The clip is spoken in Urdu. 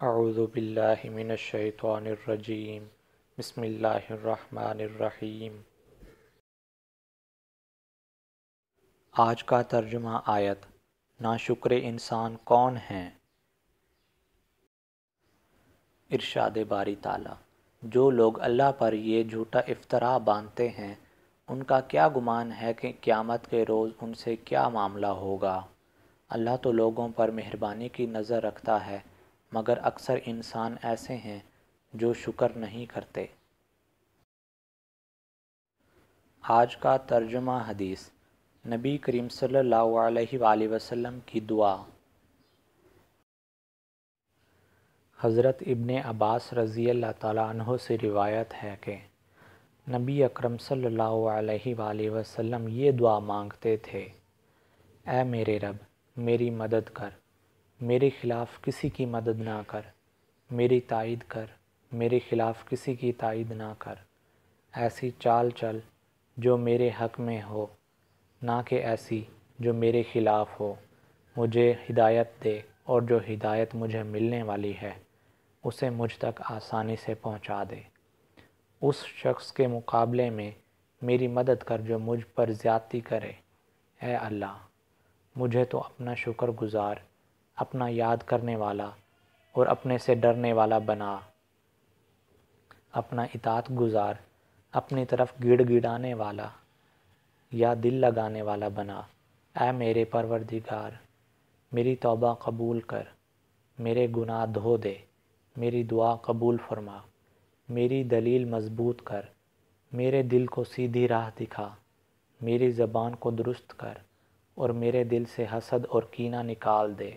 اعوذ باللہ من الشیطان الرجیم بسم اللہ الرحمن الرحیم۔ آج کا ترجمہ آیت ناشکر انسان کون ہیں؟ ارشاد باری تعالیٰ، جو لوگ اللہ پر یہ جھوٹا افطرا باندھتے ہیں ان کا کیا گمان ہے کہ قیامت کے روز ان سے کیا معاملہ ہوگا۔ اللہ تو لوگوں پر مہربانی کی نظر رکھتا ہے مگر اکثر انسان ایسے ہیں جو شکر نہیں کرتے۔ آج کا ترجمہ حدیث نبی کریم صلی اللہ علیہ وآلہ وسلم کی دعا۔ حضرت ابن عباس رضی اللہ تعالیٰ عنہ سے روایت ہے کہ نبی اکرم صلی اللہ علیہ وآلہ وسلم یہ دعا مانگتے تھے: اے میرے رب، میری مدد کر، میرے خلاف کسی کی مدد نہ کر، میری تائید کر، میرے خلاف کسی کی تائید نہ کر، ایسی چال چل جو میرے حق میں ہو، نہ کہ ایسی جو میرے خلاف ہو، مجھے ہدایت دے اور جو ہدایت مجھے ملنے والی ہے اسے مجھ تک آسانی سے پہنچا دے۔ اس شخص کے مقابلے میں میری مدد کر جو مجھ پر زیادتی کرے۔ اے اللہ، مجھے تو اپنا شکر گزار، اپنا یاد کرنے والا اور اپنے سے ڈرنے والا بنا، اپنا اطاعت گزار، اپنی طرف گڑ گڑانے والا یا دل لگانے والا بنا۔ اے میرے پروردگار، میری توبہ قبول کر، میرے گناہ دھو دے، میری دعا قبول فرما، میری دلیل مضبوط کر، میرے دل کو سیدھی راہ دکھا، میری زبان کو درست کر اور میرے دل سے حسد اور کینہ نکال دے۔